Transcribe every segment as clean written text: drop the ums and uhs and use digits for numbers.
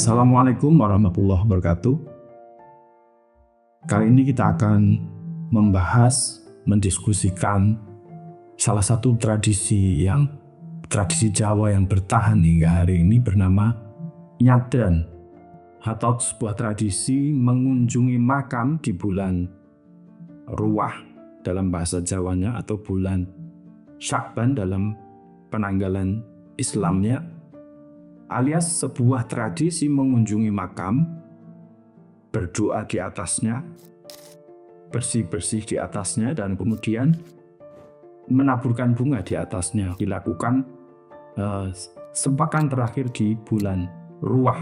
Assalamualaikum warahmatullahi wabarakatuh. Kali ini kita akan mendiskusikan salah satu tradisi Jawa yang bertahan hingga hari ini bernama nyadran, atau sebuah tradisi mengunjungi makam di bulan Ruwah dalam bahasa Jawanya atau bulan Sya'ban dalam penanggalan Islamnya, alias sebuah tradisi mengunjungi makam, berdoa di atasnya, bersih-bersih di atasnya, dan kemudian menaburkan bunga di atasnya. Dilakukan sepekan terakhir di bulan Ruwah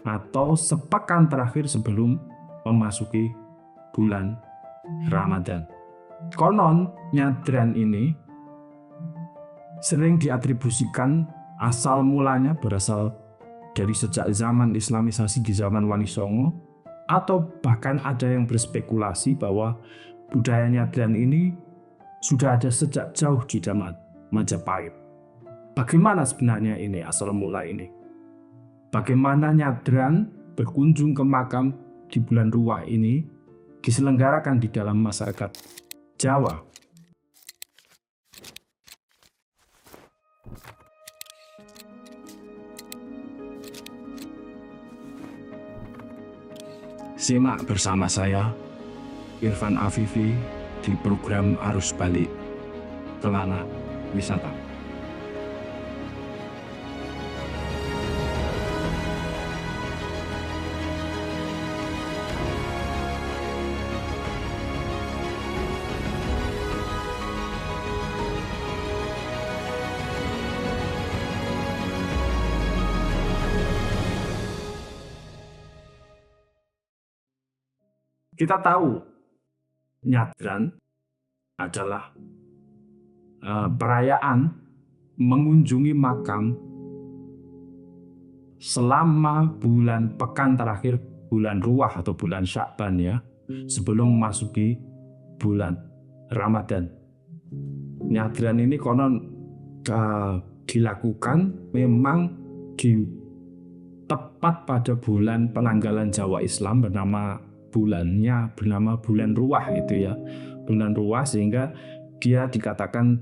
atau sepekan terakhir sebelum memasuki bulan Ramadan. Konon nyadran ini sering diatribusikan asal mulanya berasal dari sejak zaman Islamisasi di zaman Wali Songo, atau bahkan ada yang berspekulasi bahwa budaya nyadran ini sudah ada sejak jauh di zaman Majapahit. Bagaimana sebenarnya ini asal mula ini? Bagaimana nyadran berkunjung ke makam di bulan Ruwah ini diselenggarakan di dalam masyarakat Jawa? Simak bersama saya, Irfan Afifi, di program Arus Balik Kelana Wisata. Kita tahu nyadran adalah perayaan mengunjungi makam selama pekan terakhir bulan Ruwah atau bulan Sya'ban, ya, sebelum memasuki bulan Ramadan. Nyadran ini konon dilakukan memang tepat pada bulan penanggalan Jawa Islam bernama bulan Ruwah, itu ya, bulan Ruwah, sehingga dia dikatakan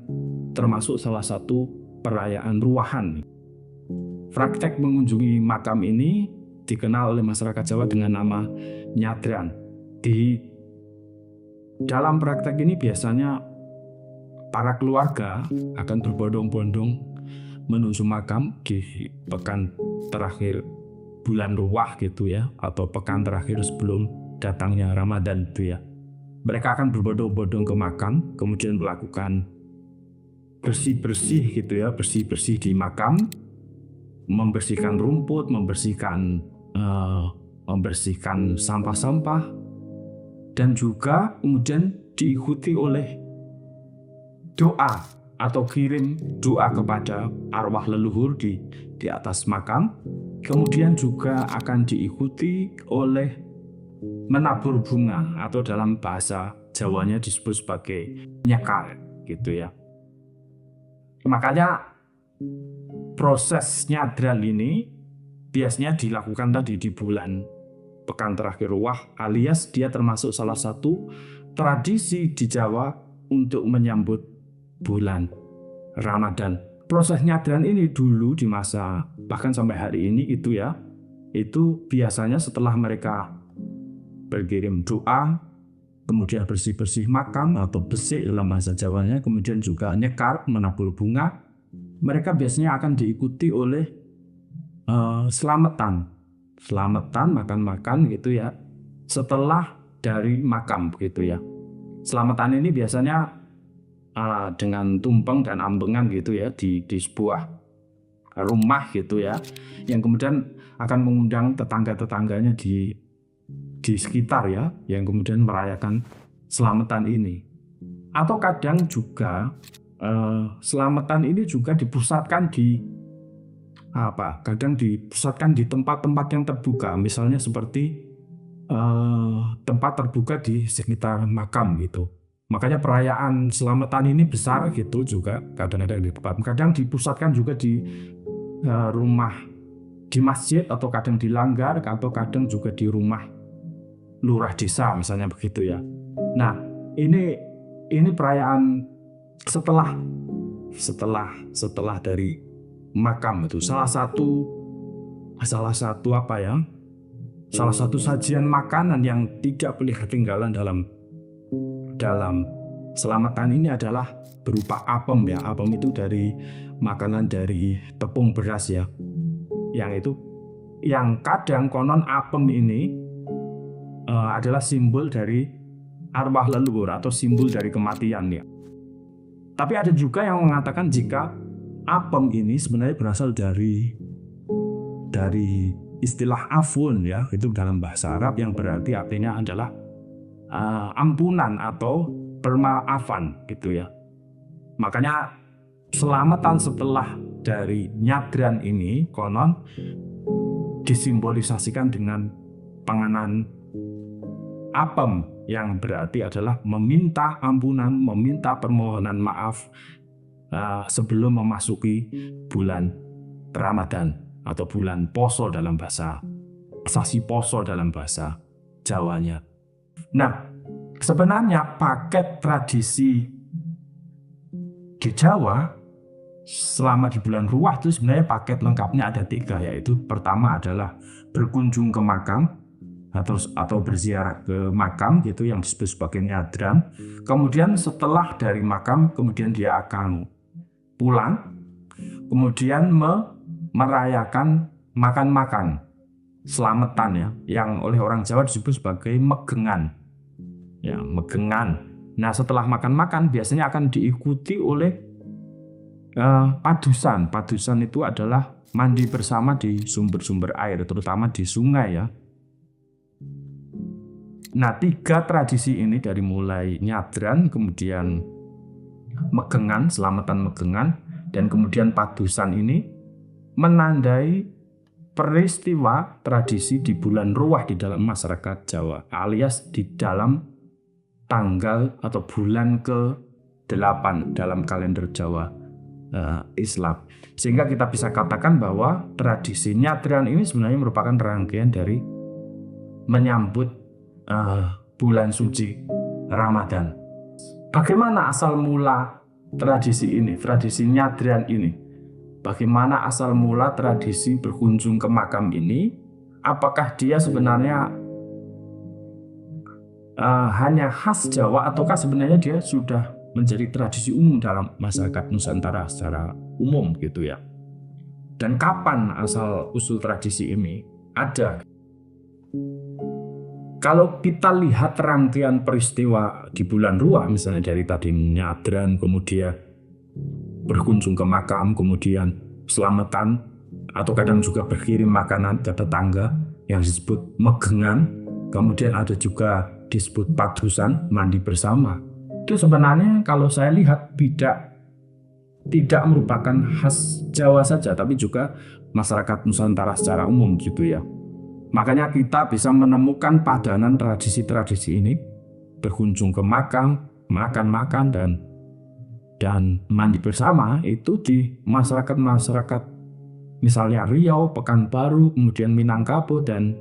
termasuk salah satu perayaan ruwahan. Praktek mengunjungi makam ini dikenal oleh masyarakat Jawa dengan nama nyadran. Di dalam praktek ini biasanya para keluarga akan berbondong-bondong menuju makam di pekan terakhir bulan Ruwah, gitu ya, atau pekan terakhir sebelum datangnya Ramadan, itu ya. Mereka akan berbondong-bondong ke makam, kemudian melakukan bersih-bersih, gitu ya, bersih-bersih di makam, membersihkan rumput, membersihkan sampah-sampah, dan juga kemudian diikuti oleh doa atau kirim doa kepada arwah leluhur di atas makam. Kemudian juga akan diikuti oleh menabur bunga, atau dalam bahasa Jawanya disebut sebagai nyekar, gitu ya. Makanya proses nyadran ini biasanya dilakukan tadi di bulan pekan terakhir Ruwah, alias dia termasuk salah satu tradisi di Jawa untuk menyambut bulan Ramadan. Proses nyadran ini dulu di masa, bahkan sampai hari ini, itu ya, itu biasanya setelah mereka berkirim doa, kemudian bersih-bersih makam atau besik dalam bahasa Jawanya, kemudian juga nyekar, menabur bunga, mereka biasanya akan diikuti oleh selamatan, makan-makan, gitu ya, setelah dari makam, gitu ya. Selamatan ini biasanya dengan tumpeng dan ambengan, gitu ya, di sebuah rumah, gitu ya, yang kemudian akan mengundang tetangga-tetangganya di sekitar, ya, yang kemudian merayakan selamatan ini. Atau kadang juga selamatan ini juga dipusatkan di tempat-tempat yang terbuka, misalnya seperti tempat terbuka di sekitar makam, gitu. Makanya perayaan selamatan ini besar, gitu, juga kadang-kadang di tempat, kadang dipusatkan juga di rumah di masjid atau kadang di langgar atau kadang juga di rumah lurah desa misalnya begitu ya. Nah, ini perayaan setelah dari makam itu salah satu sajian makanan yang tidak boleh ketinggalan dalam selamatan ini adalah berupa apem ya. Apem itu dari makanan dari tepung beras ya. Yang kadang konon apem ini adalah simbol dari arwah leluhur atau simbol dari kematian ya. Tapi ada juga yang mengatakan jika apem ini sebenarnya berasal dari istilah afun ya, itu dalam bahasa Arab yang berarti artinya adalah ampunan atau permaafan gitu ya. Makanya selamatan setelah dari nyadran ini konon disimbolisasikan dengan panganan apem yang berarti adalah meminta ampunan, meminta permohonan maaf sebelum memasuki bulan Ramadan atau bulan Poso dalam bahasa sasi Poso dalam bahasa Jawanya. Nah, sebenarnya paket tradisi di Jawa selama di bulan Ruwah itu sebenarnya paket lengkapnya ada 3, yaitu pertama adalah berkunjung ke makam atau berziarah ke makam gitu yang disebut sebagai nyadran. Kemudian setelah dari makam kemudian dia akan pulang, kemudian merayakan makan-makan selamatan ya, yang oleh orang Jawa disebut sebagai megengan. Ya, megengan. Nah, setelah makan-makan biasanya akan diikuti oleh padusan. Padusan itu adalah mandi bersama di sumber-sumber air, terutama di sungai ya. Nah, 3 tradisi ini dari mulai nyadran, kemudian megengan, selamatan megengan, dan kemudian padusan ini menandai peristiwa tradisi di bulan Ruwah di dalam masyarakat Jawa, alias di dalam tanggal atau bulan ke-8 dalam kalender Jawa Islam. Sehingga kita bisa katakan bahwa tradisi nyadran ini sebenarnya merupakan rangkaian dari menyambut bulan suci Ramadan. Bagaimana asal mula tradisi ini, tradisi nyadran ini? Bagaimana asal mula tradisi berkunjung ke makam ini? Apakah dia sebenarnya hanya khas Jawa ataukah sebenarnya dia sudah menjadi tradisi umum dalam masyarakat Nusantara secara umum gitu ya? Dan kapan asal usul tradisi ini ada? Kalau kita lihat rangkaian peristiwa di bulan Ruwah, misalnya dari tadi nyadran, kemudian berkunjung ke makam, kemudian selamatan, atau kadang juga berkirim makanan ke tetangga yang disebut megengan, kemudian ada juga disebut padusan, mandi bersama. Itu sebenarnya kalau saya lihat tidak merupakan khas Jawa saja, tapi juga masyarakat Nusantara secara umum gitu ya. Makanya kita bisa menemukan padanan tradisi-tradisi ini, berkunjung ke makam, makan-makan dan mandi bersama itu di masyarakat misalnya Riau, Pekanbaru, kemudian Minangkabau dan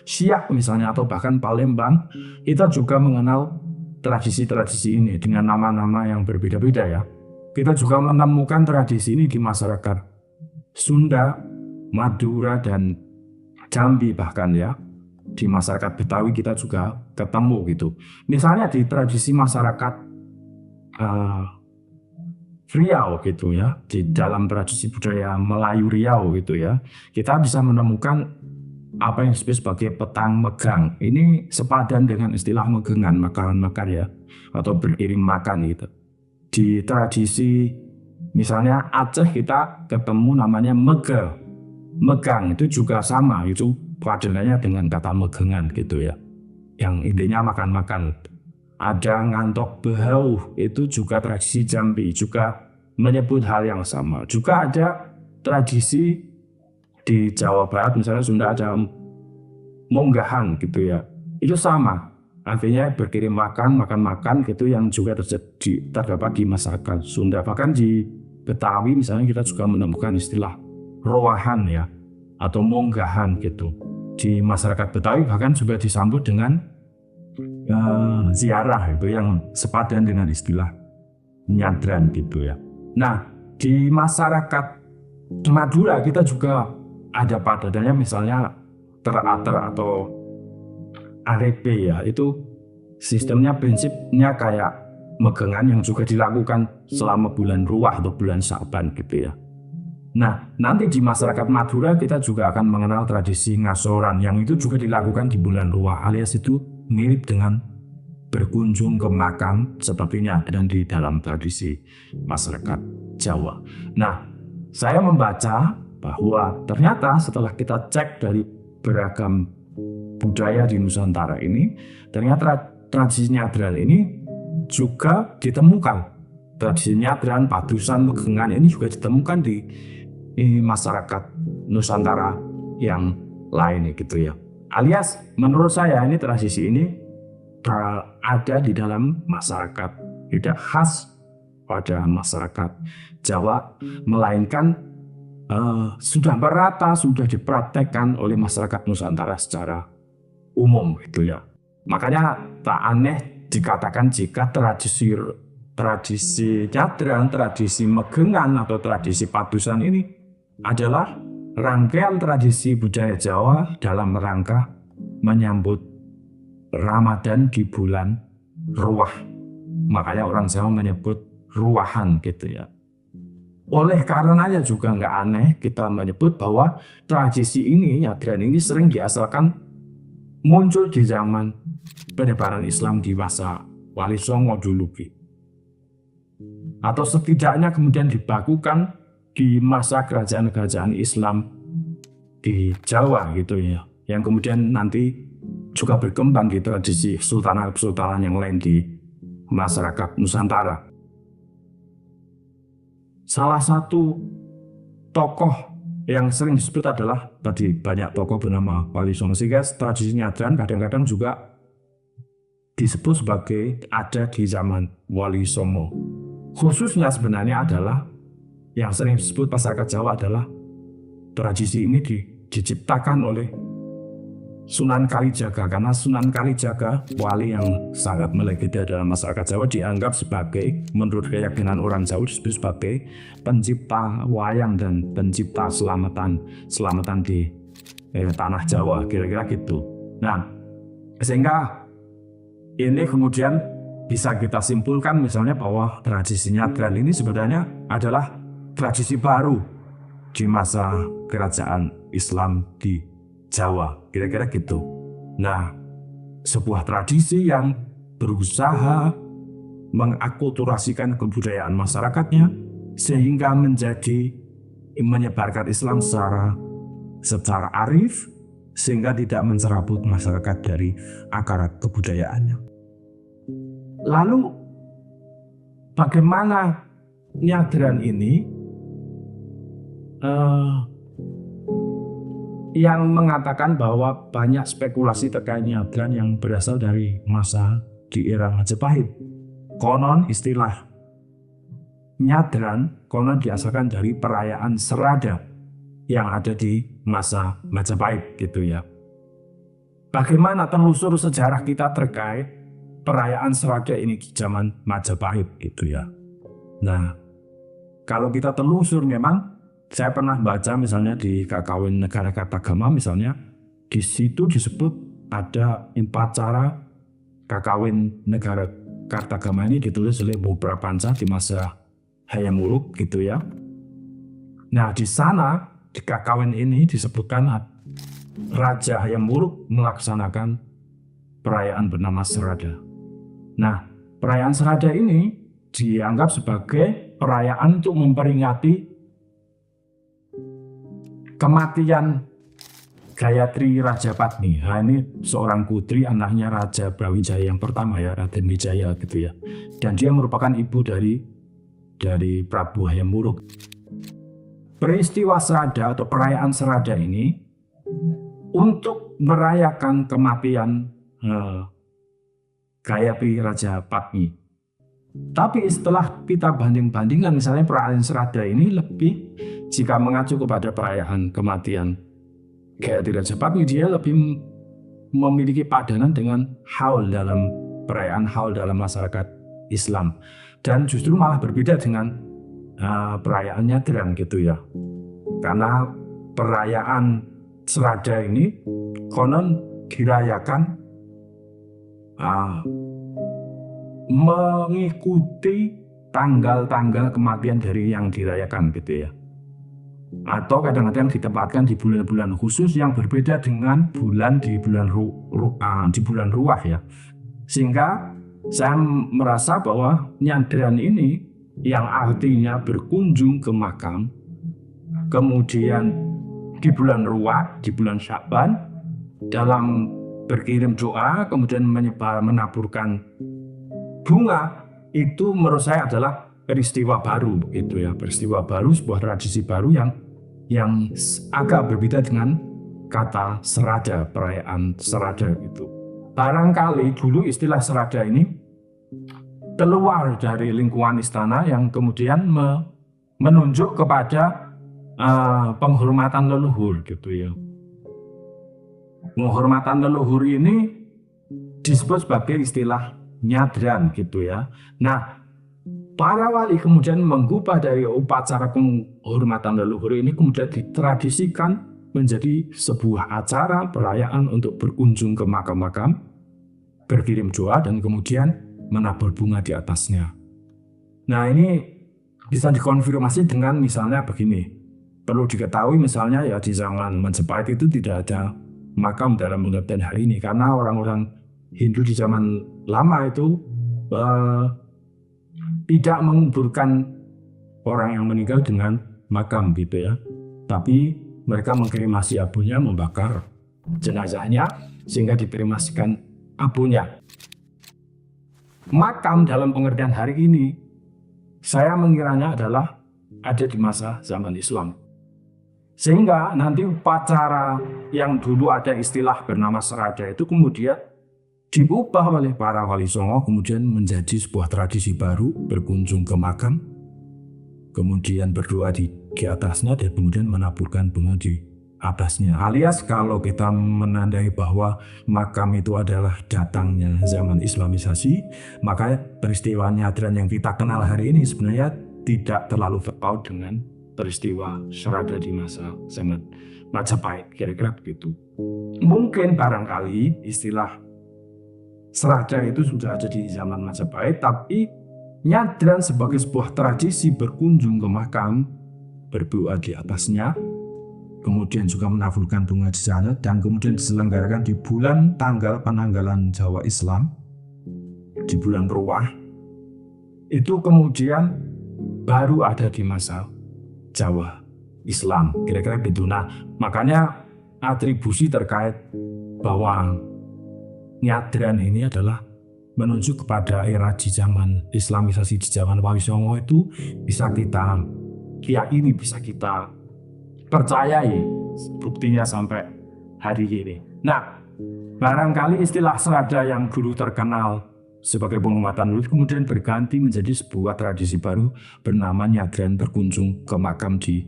Siak misalnya, atau bahkan Palembang, kita juga mengenal tradisi-tradisi ini dengan nama-nama yang berbeda-beda ya. Kita juga menemukan tradisi ini di masyarakat Sunda, Madura, dan Jambi bahkan ya. Di masyarakat Betawi kita juga ketemu gitu. Misalnya di tradisi masyarakat Riau gitu ya, di dalam tradisi budaya Melayu Riau gitu ya, kita bisa menemukan apa yang disebut sebagai petang megang. Ini sepadan dengan istilah megengan, makan-makan ya, atau berkirim makan gitu. Di tradisi misalnya Aceh kita ketemu namanya megang, itu juga sama, itu padanannya dengan kata megengan gitu ya, yang intinya makan-makan. Ada ngantok behau, itu juga tradisi Jambi, juga menyebut hal yang sama. Juga ada tradisi di Jawa Barat, misalnya Sunda ada monggahan gitu ya, itu sama, artinya berkirim makan gitu, yang juga terdapat di masyarakat Sunda. Bahkan di Betawi misalnya kita juga menemukan istilah rowahan ya. atau monggahan gitu. Di masyarakat Betawi bahkan juga disambut dengan ziarah itu yang sepadan dengan istilah nyadran gitu ya. Nah, di masyarakat Madura kita juga ada padatannya, misalnya teratur atau arepe ya, itu sistemnya prinsipnya kayak megengan yang juga dilakukan selama bulan Ruwah atau bulan Sa'ban gitu ya. Nah, nanti di masyarakat Madura kita juga akan mengenal tradisi ngasoran yang itu juga dilakukan di bulan Ruwah, alias itu mirip dengan berkunjung ke makam sepertinya dan di dalam tradisi masyarakat Jawa. Nah, saya membaca bahwa ternyata setelah kita cek dari beragam budaya di Nusantara ini, ternyata tradisi nyadran ini juga ditemukan. Tradisi nyadran, padusan, megengan ini juga ditemukan di masyarakat Nusantara yang lain gitu ya. Alias menurut saya ini tradisi ini ada di dalam masyarakat, tidak khas pada masyarakat Jawa, melainkan sudah merata, sudah dipraktekkan oleh masyarakat Nusantara secara umum gitu ya. Makanya tak aneh dikatakan jika tradisi nyadran, tradisi megengan atau tradisi padusan ini adalah rangkaian tradisi budaya Jawa dalam rangka menyambut Ramadan di bulan Ruwah. Makanya orang Jawa menyebut ruwahan gitu ya. Oleh karenanya juga nggak aneh kita menyebut bahwa tradisi ini, nyadran ini sering diasalkan muncul di zaman penyebaran Islam di masa Wali Songo dulu. Atau setidaknya kemudian dibakukan di masa kerajaan-kerajaan Islam di Jawa gitu ya. Yang kemudian nanti juga berkembang di tradisi sultanan-sultanan yang lain di masyarakat Nusantara. Salah satu tokoh yang sering disebut adalah tadi banyak tokoh bernama Wali Songo, sehingga tradisi nyadran kadang-kadang juga disebut sebagai ada di zaman Wali Songo. Khususnya sebenarnya adalah yang sering disebut masyarakat Jawa adalah tradisi ini diciptakan oleh Sunan Kalijaga, karena Sunan Kalijaga, wali yang sangat melegenda dalam masyarakat Jawa, dianggap sebagai, menurut keyakinan orang Jawa, disebut sebagai pencipta wayang dan pencipta selamatan di tanah Jawa, kira-kira gitu. Nah, sehingga ini kemudian bisa kita simpulkan misalnya bahwa tradisi nyadran ini sebenarnya adalah tradisi baru di masa kerajaan Islam di Jawa, kira-kira gitu. Nah, sebuah tradisi yang berusaha mengakulturasikan kebudayaan masyarakatnya sehingga menyebarkan Islam secara arif sehingga tidak mencerabut masyarakat dari akar kebudayaannya. Lalu bagaimana nyadran ini yang mengatakan bahwa banyak spekulasi terkait nyadran yang berasal dari masa di era Majapahit. Konon istilah nyadran konon diasalkan dari perayaan Serada yang ada di masa Majapahit gitu ya. Bagaimana telusur sejarah kita terkait perayaan Serada ini di zaman Majapahit gitu ya. Nah, kalau kita telusur memang saya pernah baca misalnya di Kakawin Negara Kartagama misalnya, di situ disebut ada upacara Kakawin Negara Kartagama ini ditulis oleh Boubra Panca di masa Hayam Wuruk gitu ya. Nah, di sana di Kakawin ini disebutkan Raja Hayam Wuruk melaksanakan perayaan bernama Serada. Nah, perayaan Serada ini dianggap sebagai perayaan untuk memperingati kematian Gayatri Rajapatni. Nah, ini seorang putri anaknya Raja Brawijaya yang pertama ya, Raden Wijaya gitu ya. Dan dia merupakan ibu dari Prabu Hayam Wuruk. Peristiwa Serada atau perayaan Serada ini untuk merayakan kematian Gayatri Rajapatni. Tapi setelah kita banding-bandingkan misalnya perayaan Serada ini lebih jika mengacu kepada perayaan kematian kayak tidak tapi dia lebih memiliki padanan dengan haul dalam perayaan haul dalam masyarakat Islam, dan justru malah berbeda dengan perayaan nyadran gitu ya. Karena perayaan Serada ini konon dirayakan mengikuti tanggal-tanggal kematian dari yang dirayakan gitu ya. Atau kadang-kadang ditempatkan di bulan-bulan khusus yang berbeda dengan di bulan ruah ya. Sehingga saya merasa bahwa nyadran ini yang artinya berkunjung ke makam, kemudian di bulan ruah, di bulan Sya'ban dalam berkirim doa, kemudian menaburkan bunga, itu menurut saya adalah peristiwa baru begitu ya, peristiwa baru, sebuah tradisi baru yang agak berbeda dengan kata serada, perayaan serada itu. Barangkali dulu istilah serada ini keluar dari lingkungan istana yang kemudian menunjuk kepada penghormatan leluhur gitu ya. Penghormatan leluhur ini disebut sebagai istilah nyadran gitu ya. Nah, para wali kemudian mengubah dari upacara penghormatan leluhur ini kemudian ditradisikan menjadi sebuah acara perayaan untuk berkunjung ke makam-makam, berkirim doa, dan kemudian menabur bunga di atasnya. Nah, ini bisa dikonfirmasi dengan misalnya begini. Perlu diketahui misalnya ya di zaman Majapahit itu tidak ada makam dalam pengertian hari ini, karena orang-orang Hindu di zaman lama itu tidak menguburkan orang yang meninggal dengan makam gitu ya, tapi mereka mengkremasi abunya, membakar jenazahnya sehingga dikremasikan abunya. Makam dalam pengertian hari ini saya mengiranya adalah ada di masa zaman Islam, sehingga nanti upacara yang dulu ada istilah bernama serada itu kemudian diubah oleh para wali songo kemudian menjadi sebuah tradisi baru, berkunjung ke makam, kemudian berdoa di atasnya, dan kemudian menaburkan bunga di atasnya. Alias kalau kita menandai bahwa makam itu adalah datangnya zaman Islamisasi, maka peristiwa nyadran yang kita kenal hari ini sebenarnya tidak terlalu terpaut dengan peristiwa serada di masa zaman Majapahit, kira-kira begitu. Mungkin barangkali istilah serada itu sudah ada di zaman Majapahit, tapi nyadran sebagai sebuah tradisi berkunjung ke makam, berdoa di atasnya, kemudian juga menaburkan bunga di sana, dan kemudian diselenggarakan di bulan tanggal penanggalan Jawa Islam, di bulan Ruwah, itu kemudian baru ada di masa Jawa Islam, kira-kira begitu. Nah, makanya atribusi terkait bahwa nyadran ini adalah menunjuk kepada era di zaman Islamisasi di zaman Wali Songo itu bisa kita yakini, bisa kita percayai buktinya sampai hari ini. Nah, barangkali istilah serada yang dulu terkenal sebagai penghormatan leluhur kemudian berganti menjadi sebuah tradisi baru bernama nyadran berkunjung ke makam di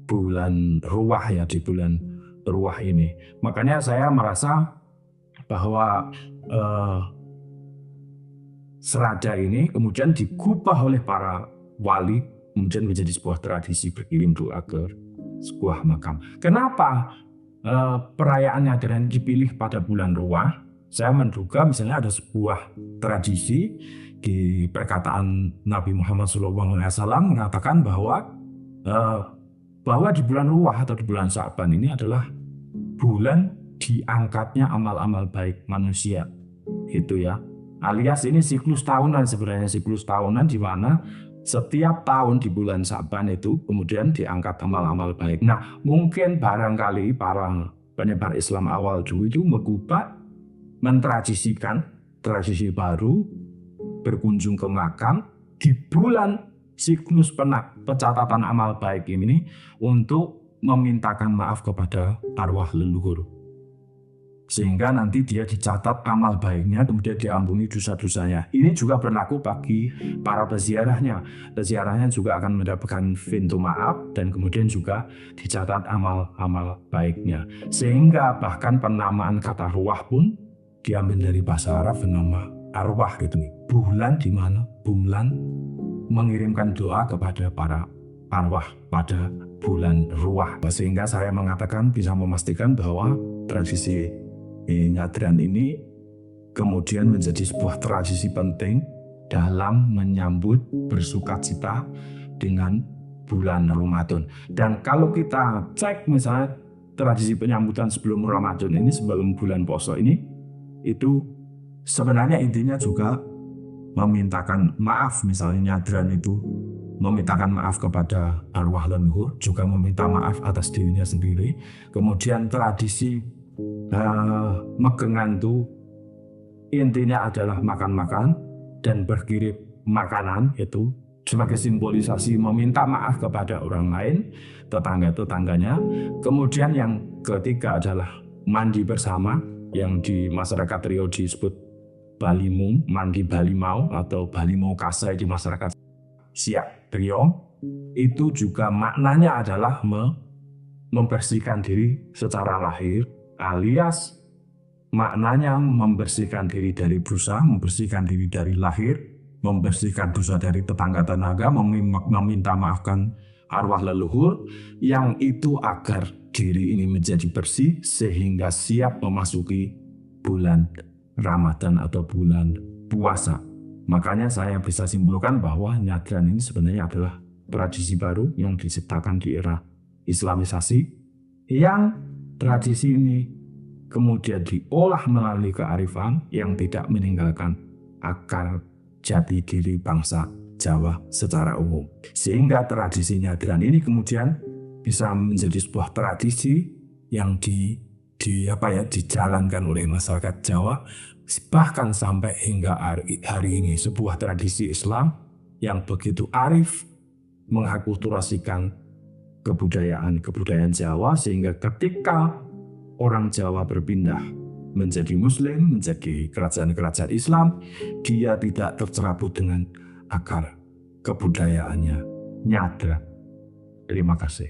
bulan Ruwah ya, di bulan Ruwah ini. Makanya saya merasa bahwa serada ini kemudian digubah oleh para wali kemudian menjadi sebuah tradisi berkirim doa ke sebuah makam. Kenapa perayaan nyadran dipilih pada bulan Ruwah? Saya menduga misalnya ada sebuah tradisi di perkataan Nabi Muhammad SAW mengatakan bahwa di bulan Ruwah atau di bulan Sya'ban ini adalah bulan diangkatnya amal-amal baik manusia, gitu ya. Alias ini siklus tahunan, sebenarnya siklus tahunan di mana setiap tahun di bulan Sya'ban itu kemudian diangkat amal-amal baik. Nah, mungkin barangkali para penyebar Islam awal dulu itu mengubah, mentradisikan tradisi baru berkunjung ke makam di bulan siklus pencatatan amal baik ini untuk memintakan maaf kepada arwah leluhur. sehingga nanti dia dicatat amal baiknya, kemudian diampuni dosa-dosanya. Ini juga berlaku bagi para peziarahnya. Peziarahnya juga akan mendapatkan pintu maaf dan kemudian juga dicatat amal-amal baiknya. Sehingga bahkan penamaan kata ruah pun diambil dari bahasa Arab bernama arwah gitu. Bulan di mana bulan mengirimkan doa kepada para arwah pada bulan ruah. Sehingga saya mengatakan bisa memastikan bahwa tradisi nyadran ini kemudian menjadi sebuah tradisi penting dalam menyambut bersukacita dengan bulan Ramadan. Dan kalau kita cek misalnya tradisi penyambutan sebelum Ramadan ini, sebelum bulan puasa ini, itu sebenarnya intinya juga memintakan maaf. Misalnya nyadran itu memintakan maaf kepada arwah leluhur, juga meminta maaf atas dirinya sendiri. Kemudian tradisi megengan itu intinya adalah makan-makan dan berkirim makanan, itu sebagai simbolisasi meminta maaf kepada orang lain, tetangga-tetangganya. Kemudian yang ketiga adalah mandi bersama, yang di masyarakat Riau disebut Balimung, mandi Balimau atau Balimau Kasai di masyarakat Siak Riau. Itu juga maknanya adalah membersihkan diri secara lahir, alias maknanya membersihkan diri dari dosa, membersihkan diri dari lahir, membersihkan dosa dari tetangga-tetangga, meminta maafkan arwah leluhur, yang itu agar diri ini menjadi bersih sehingga siap memasuki bulan Ramadan atau bulan puasa. Makanya saya bisa simpulkan bahwa nyadran ini sebenarnya adalah tradisi baru yang diciptakan di era Islamisasi, yang tradisi ini kemudian diolah melalui kearifan yang tidak meninggalkan akar jati diri bangsa Jawa secara umum. Sehingga tradisi nyadran ini kemudian bisa menjadi sebuah tradisi yang dijalankan oleh masyarakat Jawa, bahkan sampai hingga hari ini, sebuah tradisi Islam yang begitu arif mengakulturasikan kebudayaan Jawa, sehingga ketika orang Jawa berpindah menjadi Muslim, menjadi kerajaan-kerajaan Islam, dia tidak tercerabut dengan akar kebudayaannya nyadran. Terima kasih.